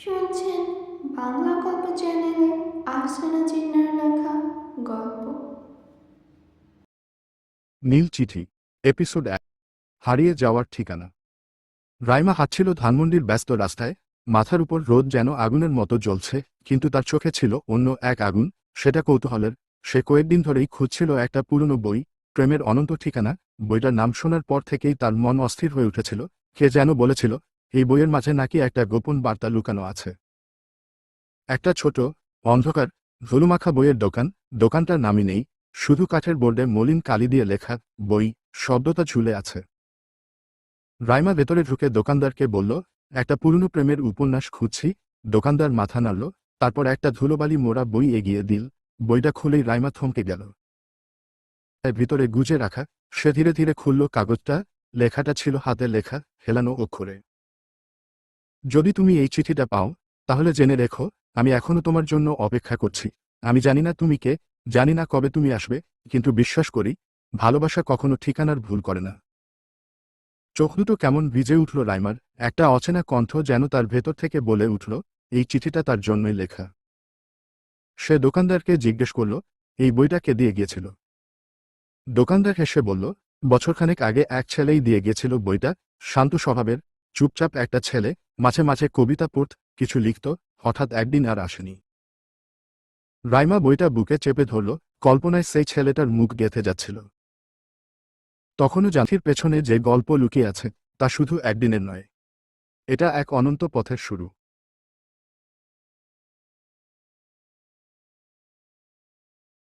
শুনছেন বাংলা গল্প চ্যানেলে আফসানা জিন্নার লেখা গল্প। নীল চিঠি এপিসোড 1 হারিয়ে যাওয়ার ঠিকানা। রাইমা হাঁটছিল ধানমন্ডির ব্যস্ত রাস্তায়। মাথার উপর রোদ যেন আগুনের মতো জ্বলছে, কিন্তু তার চোখে ছিল অন্য এক আগুন, সেটা কৌতূহলের। সে কয়েকদিন ধরেই খুঁজছিল একটা পুরনো বই, প্রেমের অনন্ত ঠিকানা। বইটার নাম শোনার পর থেকেই তার মন অস্থির হয়ে উঠেছিল। কে যেন বলেছিল এই বইয়ের মাঝে নাকি একটা গোপন বার্তা লুকানো আছে। একটা ছোট, অন্ধকার, ধুলোমাখা বইয়ের দোকান। দোকানটার নামই নেই, শুধু কাঠের বোর্ডে মলিন কালি দিয়ে লেখা বই শব্দটা ঝুলে আছে। রাইমা ভেতরে ঢুকে দোকানদারকে বলল, একটা পুরনো প্রেমের উপন্যাস খুঁজছি। দোকানদার মাথা নাড়ল, তারপর একটা ধুলোবালি মোড়া বই এগিয়ে দিল। বইটা খুলেই রাইমা থমকে গেল। ভিতরে গুজে রাখা। সে ধীরে ধীরে খুলল কাগজটা। লেখাটা ছিল হাতে লেখা, হেলানো অক্ষরে। যদি তুমি এই চিঠিটা পাও, তাহলে জেনে রেখো, আমি এখনো তোমার জন্য অপেক্ষা করছি। আমি জানি না তুমি কে, জানি না কবে তুমি আসবে, কিন্তু বিশ্বাস করি, ভালোবাসা কখনো ঠিকানার ভুল করে না। চোখ দুটো কেমন ভিজে উঠল রাইমার। একটা অচেনা কণ্ঠ যেন তার ভেতর থেকে বলে উঠল, এই চিঠিটা তার জন্যই লেখা। সে দোকানদারকে জিজ্ঞেস করল, এই বইটা কে দিয়ে গিয়েছিল? দোকানদার হেসে বলল, বছরখানেক আগে এক ছেলেই দিয়ে গিয়েছিল বইটা। শান্ত স্বভাবের, চুপচাপ একটা ছেলে, মাঝে মাঝে কবিতা পড়ত, কিছু লিখত, হঠাৎ একদিন আর আসেনি। রাইমা বইটা বুকে চেপে ধরল। কল্পনায় সেই ছেলেটার মুখ গেঁথে যাচ্ছিল। তখনও জানতির পেছনে যে গল্প লুকিয়ে আছে, তা শুধু একদিনের নয়, এটা এক অনন্ত পথের শুরু।